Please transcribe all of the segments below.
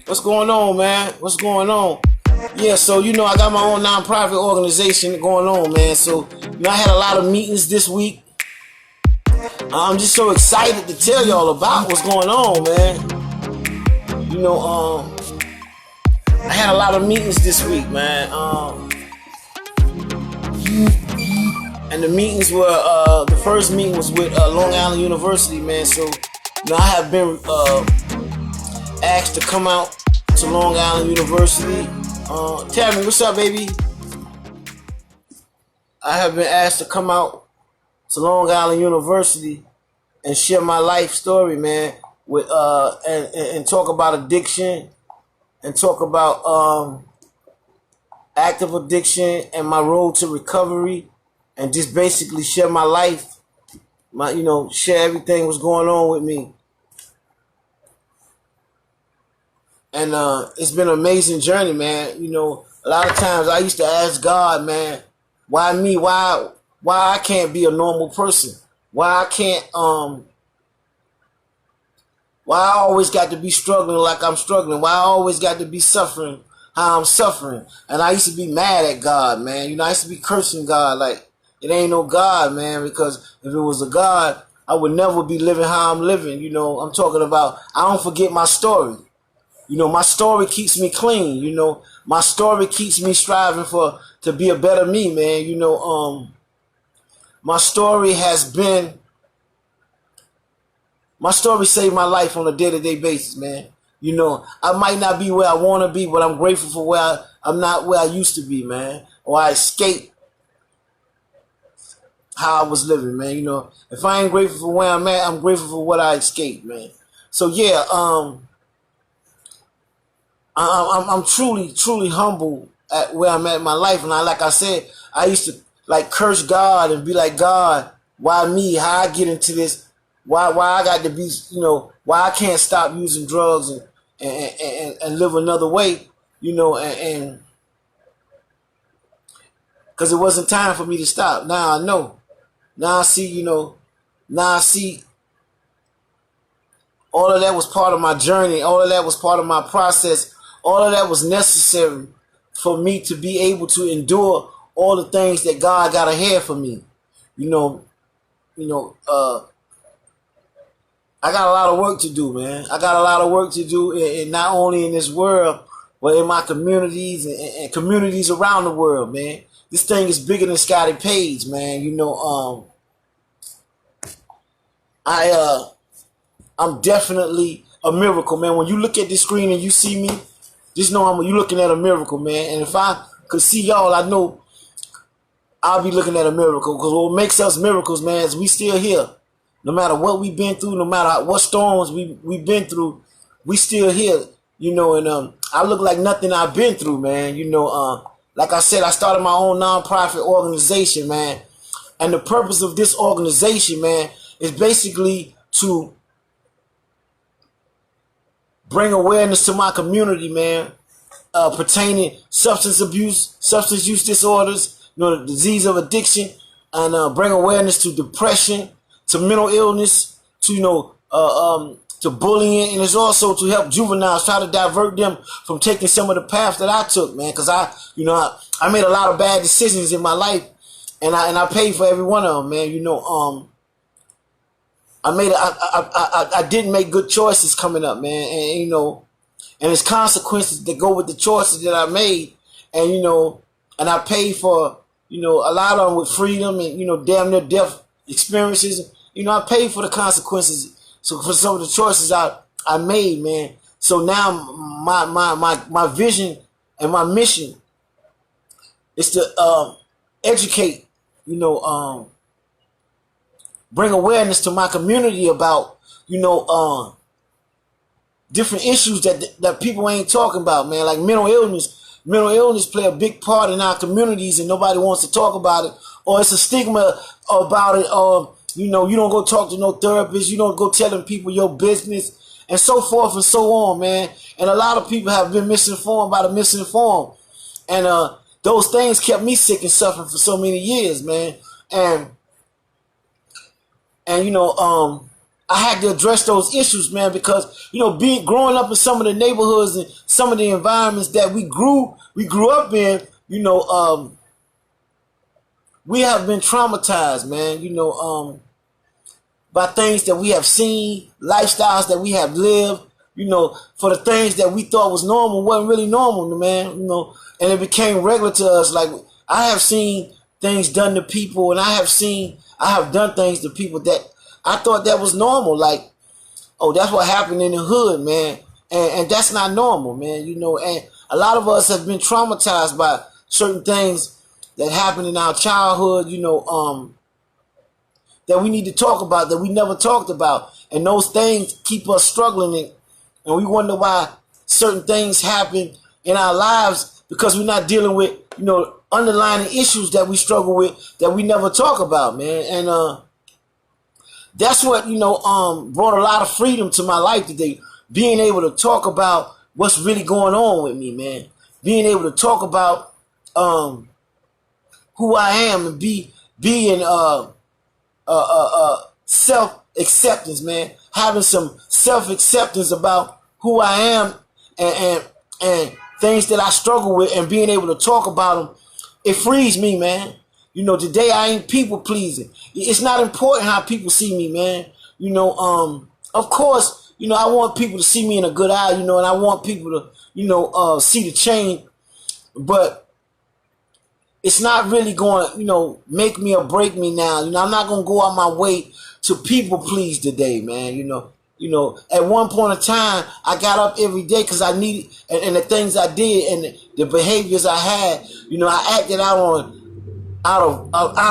What's going on, man? What's going on? Yeah, so I got my own nonprofit organization going on, man. So I had a lot of meetings this week. I'm just so excited to tell y'all about what's going on, man. I had a lot of meetings this week, man. And the meetings were the first meeting was with Long Island University, man. So I have been asked to come out to Long Island University. Tammy, what's up, baby? I have been asked to come out to Long Island University and share my life story, man, with and talk about addiction and talk about active addiction and my road to recovery, and just basically share my life, share everything what's going on with me. And it's been an amazing journey, man. A lot of times I used to ask God, man, why me? Why I can't be a normal person? Why I can't why I always got to be struggling like I'm struggling? Why I always got to be suffering how I'm suffering? And I used to be mad at God, man. I used to be cursing God like it ain't no God, man, because if it was a God, I would never be living how I'm living. I'm talking about I don't forget my story. My story keeps me clean. My story keeps me striving to be a better me, man. My story saved my life on a day-to-day basis, man. I might not be where I want to be, but I'm grateful for where I'm not where I used to be, man. Or I escaped how I was living, man. If I ain't grateful for where I'm at, I'm grateful for what I escaped, man. So yeah, I'm truly humble at where I'm at in my life. And like I said, I used to curse God and be like, God, why me? How I get into this? Why I got to be, why I can't stop using drugs and live another way, and because it wasn't time for me to stop. Now I know. Now I see, all of that was part of my journey. All of that was part of my process. All of that was necessary for me to be able to endure all the things that God got ahead for me. I got a lot of work to do, man. I got a lot of work to do, and not only in this world, but in my communities and communities around the world, man. This thing is bigger than Scotty Page, man. I'm definitely a miracle, man. When you look at this screen and you see me, just know you're looking at a miracle, man. And if I could see y'all, I know I'll be looking at a miracle. Because what makes us miracles, man, is we still here. No matter what we've been through, no matter what storms we've been through, we still here. And I look like nothing I've been through, man. Like I said, I started my own nonprofit organization, man. And the purpose of this organization, man, is basically to bring awareness to my community, man, pertaining substance abuse, substance use disorders, the disease of addiction, and bring awareness to depression, to mental illness, to to bullying, and it's also to help juveniles, try to divert them from taking some of the paths that I took, man. Because I made a lot of bad decisions in my life, and I paid for every one of them, man. I didn't make good choices coming up, man, and and there's consequences that go with the choices that I made, and and I paid for a lot of them with freedom and damn near death experiences. I paid for the consequences. So for some of the choices I made, man. So now my vision and my mission is to educate, bring awareness to my community about, different issues that people ain't talking about, man. Like mental illness. Mental illness play a big part in our communities, and nobody wants to talk about it, or it's a stigma about it, or you don't go talk to no therapist, you don't go telling people your business, and so forth and so on, man. And a lot of people have been misinformed by the misinformed, and those things kept me sick and suffering for so many years, man. And I had to address those issues, man, because, you know, growing up in some of the neighborhoods and some of the environments that we grew up in, you know, we have been traumatized, man, you know, by things that we have seen, lifestyles that we have lived, you know, for the things that we thought was normal wasn't really normal, man, you know, and it became regular to us. Like, I have seen things done to people, and I have done things to people that I thought that was normal. Like, oh, that's what happened in the hood, man. And that's not normal, man, you know. And a lot of us have been traumatized by certain things that happened in our childhood, you know, that we need to talk about, that we never talked about. And those things keep us struggling, and we wonder why certain things happen in our lives, because we're not dealing with, you know, underlying issues that we struggle with that we never talk about, man. And that's what, you know, brought a lot of freedom to my life today. Being able to talk about what's really going on with me, man. Being able to talk about who I am, and being self-acceptance, man. Having some self-acceptance about who I am, and things that I struggle with, and being able to talk about them, it frees me, man. You know, today I ain't people pleasing. It's not important how people see me, man. You know, of course, you know, I want people to see me in a good eye, you know, and I want people to, you know, see the change. But it's not really going to, you know, make me or break me now. You know, I'm not going to go out my way to people please today, man. You know, at one point in time, I got up every day because I needed, and the things I did and the behaviors I had, you know, I acted out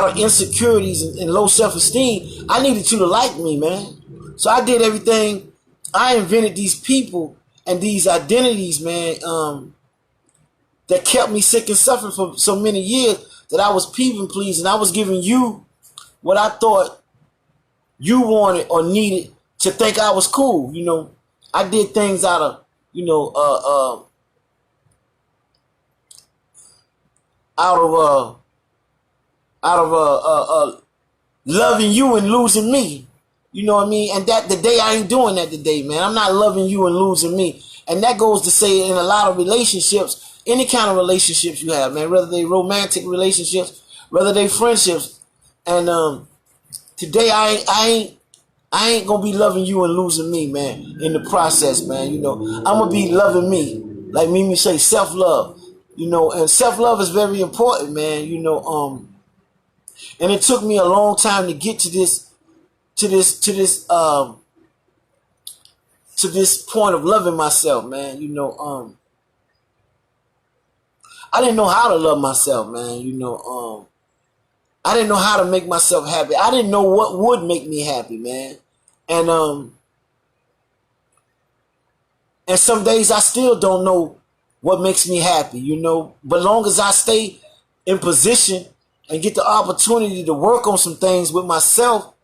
of insecurities and low self-esteem. I needed you to like me, man. So I did everything. I invented these people and these identities, man, that kept me sick and suffering for so many years, that I was people pleasing. I was giving you what I thought you wanted or needed to think I was cool. You know, I did things out of, you know, loving you and losing me. You know what I mean? And that today I ain't doing that today, man. I'm not loving you and losing me. And that goes to say in a lot of relationships, any kind of relationships you have, man, whether they romantic relationships, whether they friendships. And today I ain't gonna be loving you and losing me, man, in the process, man. You know, I'm gonna be loving me. Like Mimi say, self-love. You know, and self-love is very important, man. You know, and it took me a long time to get to this point of loving myself, man. You know, I didn't know how to love myself, man. You know, I didn't know how to make myself happy. I didn't know what would make me happy, man. And some days I still don't know what makes me happy, you know. But long as I stay in position and get the opportunity to work on some things with myself,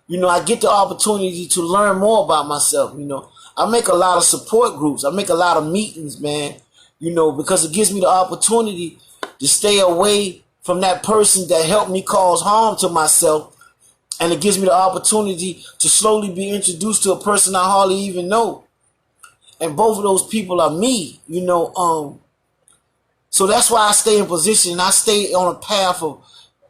you know, I get the opportunity to learn more about myself, you know. I make a lot of support groups. I make a lot of meetings, man, you know, because it gives me the opportunity to stay away from that person that helped me cause harm to myself. And it gives me the opportunity to slowly be introduced to a person I hardly even know. And both of those people are me, you know. So that's why I stay in position, and I stay on a path of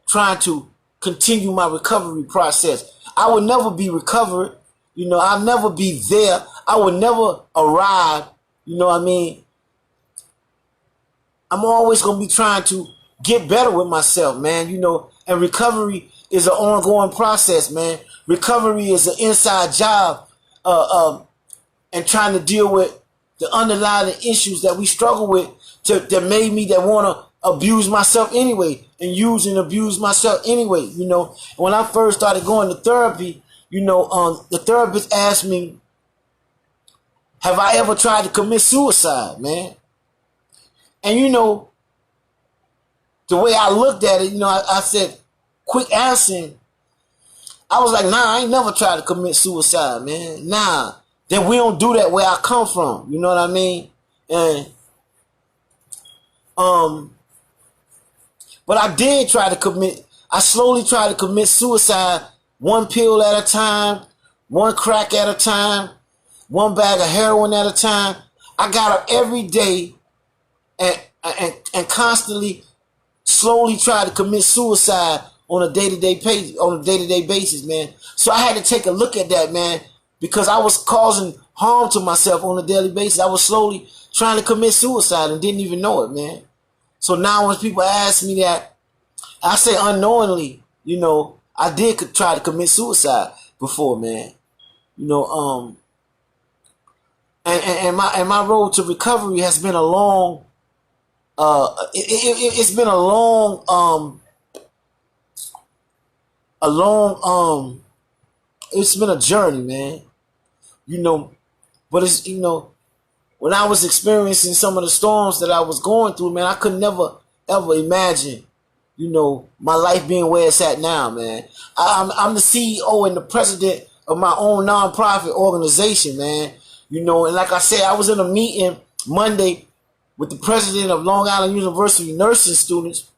trying to continue my recovery process. I would never be recovered, you know. I'll never be there. I would never arrive, you know what I mean. I'm always going to be trying to get better with myself, man, you know. And recovery is an ongoing process, man. Recovery is an inside job, and trying to deal with the underlying issues that we struggle with that made me that want to abuse myself anyway, and use and abuse myself anyway, you know. When I first started going to therapy, you know, the therapist asked me, have I ever tried to commit suicide, man? And, you know, the way I looked at it, you know, I said, quick answering, I was like, nah, I ain't never tried to commit suicide, man. Nah. Then we don't do that where I come from. You know what I mean? And but I slowly tried to commit suicide, one pill at a time, one crack at a time, one bag of heroin at a time. I got up every day and constantly, slowly try to commit suicide on a day-to-day basis, man. So I had to take a look at that, man, because I was causing harm to myself on a daily basis. I was slowly trying to commit suicide and didn't even know it, man. So now when people ask me that, I say unknowingly, I did try to commit suicide before, man. And my road to recovery has been a long, it's been it's been a journey, man. But it's, when I was experiencing some of the storms that I was going through, man, I could never, ever imagine, my life being where it's at now, man. I'm the CEO and the president of my own nonprofit organization, man. And like I said, I was in a meeting Monday with the president of Long Island University nursing students,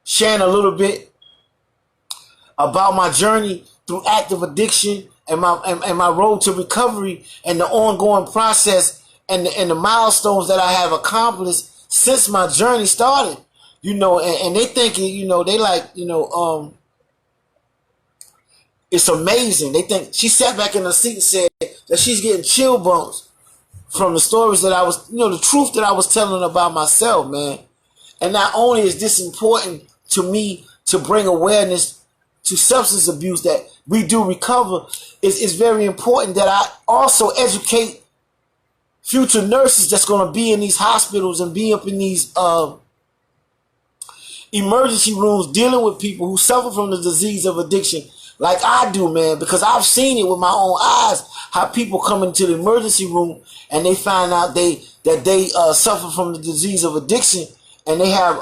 sharing a little bit about my journey through active addiction and my road to recovery and the ongoing process and the milestones that I have accomplished since my journey started. And they thinking, they like, it's amazing. They think she sat back in her seat and said that she's getting chill bumps from the stories that I was, the truth that I was telling about myself, man. And not only is this important to me to bring awareness to substance abuse that we do recover, it's very important that I also educate future nurses that's going to be in these hospitals and be up in these emergency rooms dealing with people who suffer from the disease of addiction like I do, man, because I've seen it with my own eyes, how people come into the emergency room and they find out they suffer from the disease of addiction, and they have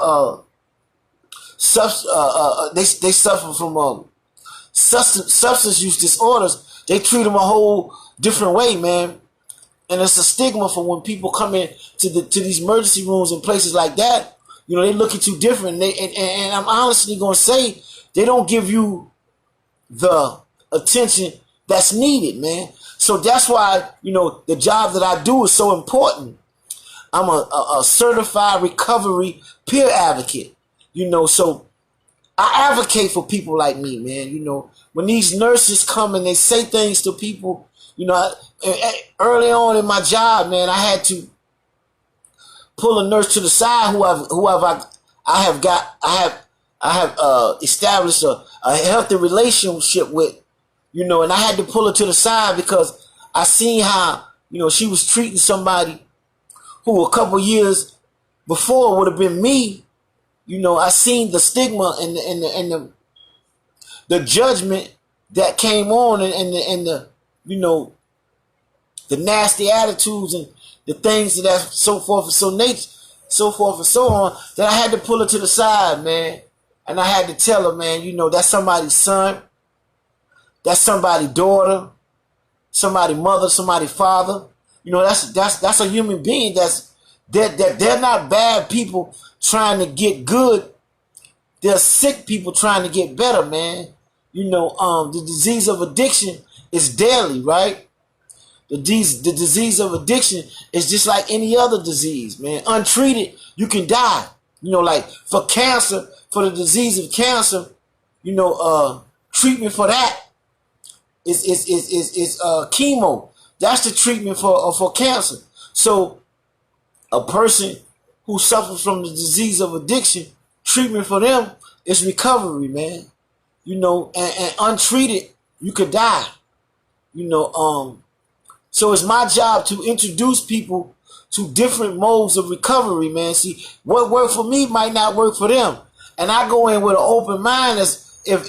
they suffer from substance use disorders. They treat them a whole different way, man. And it's a stigma for when people come in to these emergency rooms and places like that. They look at you different. And I'm honestly going to say they don't give you the attention that's needed, man. So that's why, the job that I do is so important. I'm a certified recovery peer advocate, so I advocate for people like me, man. When these nurses come and they say things to people, early on in my job, man, I had to pull a nurse to the side I have established a healthy relationship with, and I had to pull her to the side because I seen how, she was treating somebody who a couple years before would have been me. I seen the stigma and the judgment that came on and the nasty attitudes and the things that so forth and so on, that I had to pull her to the side, man. And I had to tell her, man, that's somebody's son, that's somebody's daughter, somebody's mother, somebody's father. That's a human being. They're not bad people trying to get good. They're sick people trying to get better, man. The disease of addiction is deadly, right? The disease of addiction is just like any other disease, man. Untreated, you can die. Like for cancer, for the disease of cancer, treatment for that is chemo. That's the treatment for cancer. So a person who suffers from the disease of addiction, treatment for them is recovery, man. And untreated, you could die. So it's my job to introduce people to different modes of recovery, man. See, what worked for me might not work for them. And I go in with an open mind as if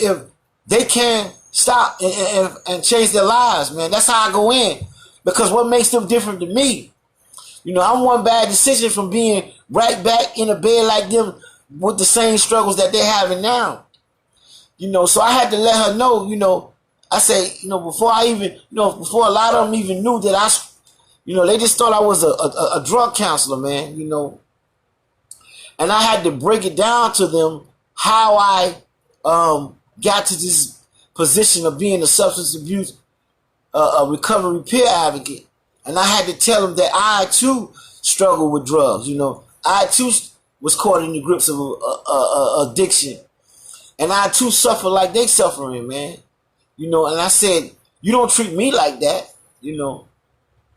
they can stop and change their lives, man. That's how I go in. Because what makes them different to me? I'm one bad decision from being right back in a bed like them with the same struggles that they're having now. So I had to let her know, I say, before I even, before a lot of them even knew that they just thought I was a drug counselor, man, And I had to break it down to them how I got to this position of being a substance abuse a recovery peer advocate, and I had to tell them that I too struggled with drugs. You know, I too was caught in the grips of addiction, and I too suffer like they suffering, man. You know, and I said, you don't treat me like that. You know,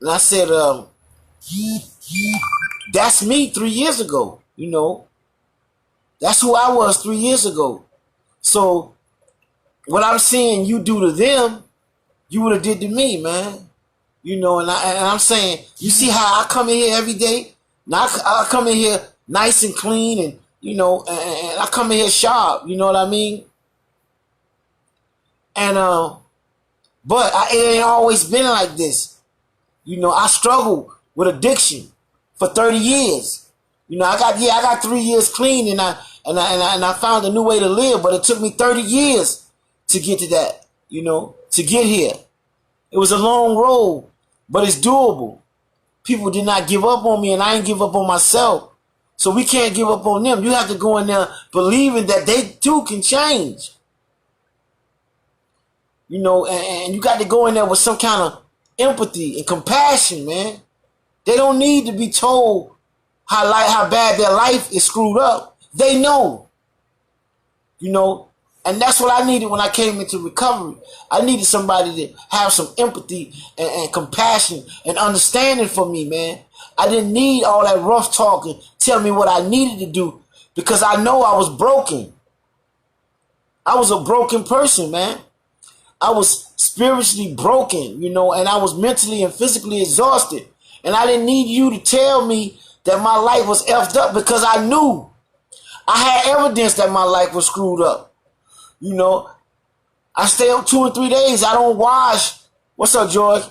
and I said, that's me 3 years ago. You know, that's who I was 3 years ago. So what I'm seeing you do to them, you would have did to me, man. You know, and I'm saying, you see how I come in here every day? Now I come in here nice and clean, and you know, and I come in here sharp. You know what I mean? And but it ain't always been like this. You know, I struggled with addiction for 30 years. You know, I got 3 years clean, and I found a new way to live, but it took me 30 years to get to that. You know, to get here. It was a long road, but it's doable. People did not give up on me, and I ain't give up on myself. So we can't give up on them. You have to go in there believing that they too can change. You know, and you got to go in there with some kind of empathy and compassion, man. They don't need to be told how bad their life is screwed up. They know. You know, and that's what I needed when I came into recovery. I needed somebody to have some empathy and compassion and understanding for me, man. I didn't need all that rough talking, tell me what I needed to do, because I know I was broken. I was a broken person, man. I was spiritually broken, you know, and I was mentally and physically exhausted. And I didn't need you to tell me that my life was effed up, because I knew. I had evidence that my life was screwed up. You know, I stay up 2 or 3 days. I don't wash. What's up, George?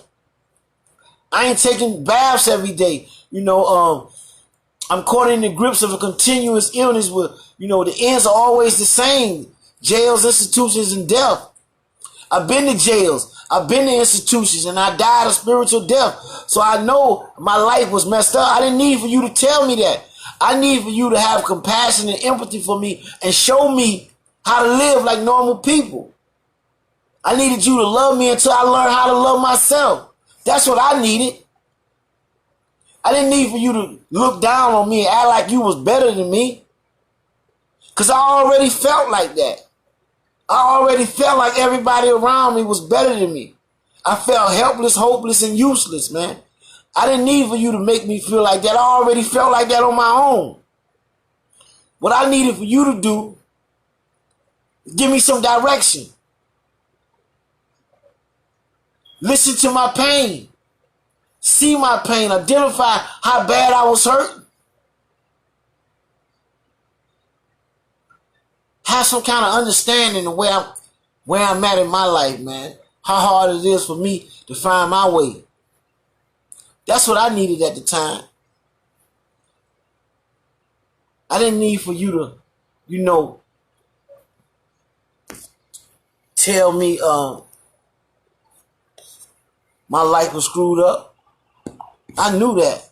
I ain't taking baths every day. You know, I'm caught in the grips of a continuous illness where, you know, the ends are always the same. Jails, institutions, and death. I've been to jails. I've been to institutions, and I died a spiritual death. So I know my life was messed up. I didn't need for you to tell me that. I need for you to have compassion and empathy for me and show me how to live like normal people. I needed you to love me until I learned how to love myself. That's what I needed. I didn't need for you to look down on me and act like you was better than me. Because I already felt like that. I already felt like everybody around me was better than me. I felt helpless, hopeless, and useless, man. I didn't need for you to make me feel like that. I already felt like that on my own. What I needed for you to do is give me some direction. Listen to my pain. See my pain. Identify how bad I was hurt. Have some kind of understanding of where I'm at in my life, man. How hard it is for me to find my way. That's what I needed at the time. I didn't need for you to, you know, tell me my life was screwed up. I knew that.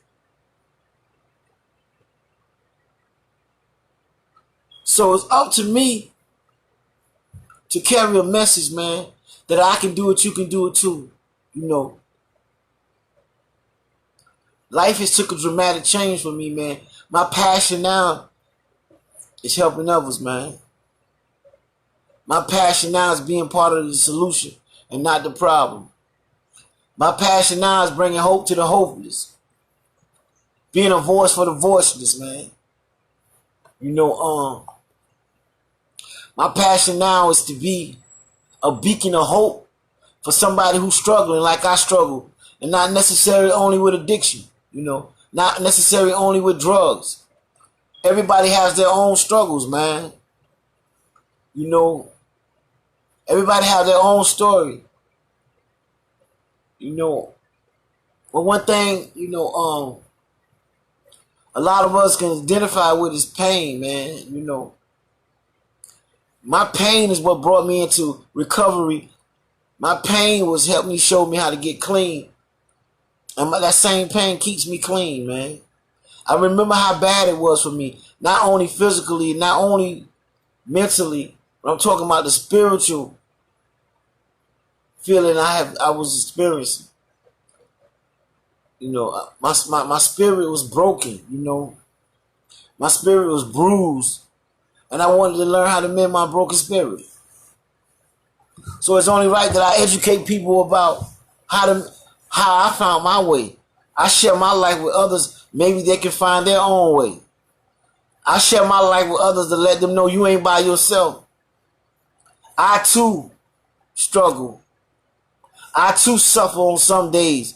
So it's up to me to carry a message, man, that I can do it, you can do it too. You know. Life has took a dramatic change for me, man. My passion now is helping others, man. My passion now is being part of the solution and not the problem. My passion now is bringing hope to the hopeless. Being a voice for the voiceless, man. You know, my passion now is to be a beacon of hope for somebody who's struggling like I struggle, and not necessarily only with addiction, you know, not necessarily only with drugs. Everybody has their own struggles, man. You know, everybody has their own story. You know, but one thing, you know, a lot of us can identify with is pain, man. You know, my pain is what brought me into recovery. My pain was helping me, show me how to get clean. And that same pain keeps me clean, man. I remember how bad it was for me. Not only physically, not only mentally, but I'm talking about the spiritual feeling I was experiencing. You know, my spirit was broken. You know, my spirit was bruised, and I wanted to learn how to mend my broken spirit. So it's only right that I educate people about how I found my way. I share my life with others. Maybe they can find their own way. I share my life with others to let them know you ain't by yourself. I too struggle. I too suffer on some days.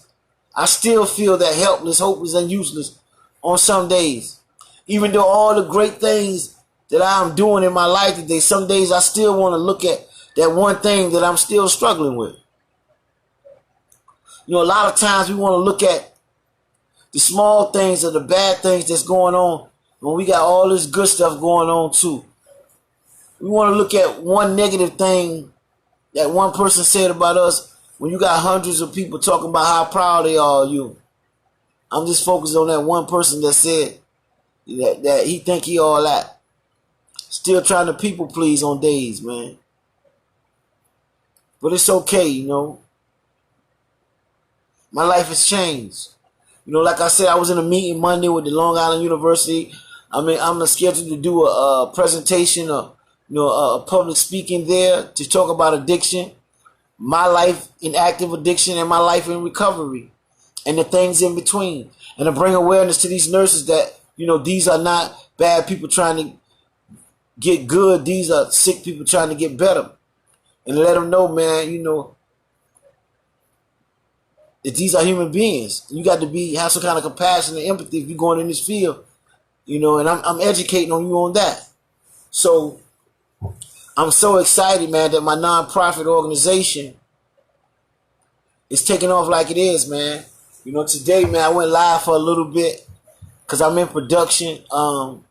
I still feel that helpless, hopeless, and useless on some days. Even though all the great things that I'm doing in my life today, some days I still want to look at that one thing that I'm still struggling with. You know, a lot of times we want to look at the small things or the bad things that's going on when we got all this good stuff going on too. We want to look at one negative thing that one person said about us when you got hundreds of people talking about how proud they are of you. I'm just focused on that one person that said that he think he all that. Still trying to people please on days, man. But it's okay, you know. My life has changed. You know, like I said, I was in a meeting Monday with the Long Island University. I'm scheduled to do a presentation, a public speaking there to talk about addiction, my life in active addiction, and my life in recovery, and the things in between, and to bring awareness to these nurses that, you know, these are not bad people trying to get good. These are sick people trying to get better, and let them know, man, you know, that these are human beings. You got to have some kind of compassion and empathy if you're going in this field, you know, and I'm educating on you on that. So I'm so excited, man, that my nonprofit organization is taking off like it is, man. You know, today, man, I went live for a little bit because I'm in production. I'm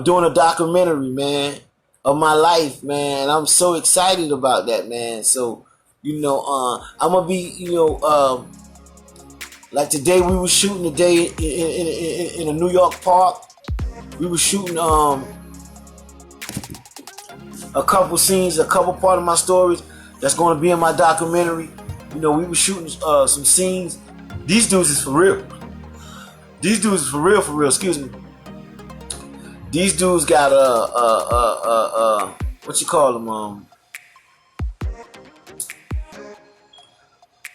doing a documentary, man, of my life, man. I'm so excited about that, man. So, you know, I'm going to be, you know, like today we were shooting today in a New York park. We were shooting a couple scenes, a couple part of my stories that's going to be in my documentary. You know, we were shooting some scenes. These dudes is for real. These dudes is for real, excuse me. These dudes got what you call them?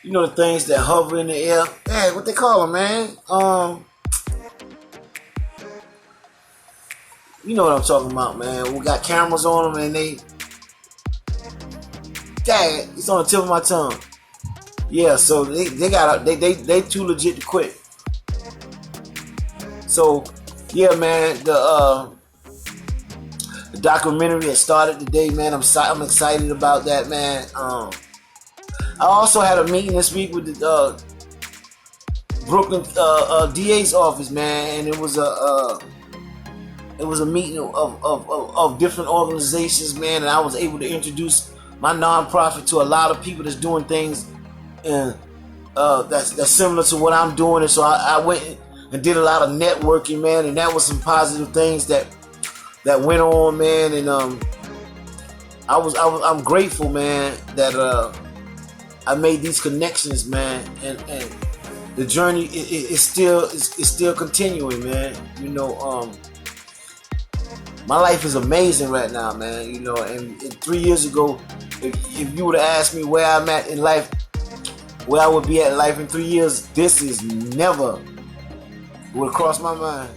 You know, the things that hover in the air. Hey, what they call them, man? You know what I'm talking about, man. We got cameras on them and dang, it's on the tip of my tongue. Yeah, so they too legit to quit. So, yeah, man, the documentary has started today, man. I'm excited about that, man. I also had a meeting this week with the Brooklyn DA's office, man, and it was a meeting of different organizations, man, and I was able to introduce my nonprofit to a lot of people that's doing things and that's similar to what I'm doing. And so I went and did a lot of networking, man, and that was some positive things that went on, man. And I'm grateful, man, that I made these connections, man, and the journey is still continuing, man. You know, my life is amazing right now, man. You know, and 3 years ago, if you would have asked me where I'm at in life, where I would be at in life in 3 years, this is never would have crossed my mind.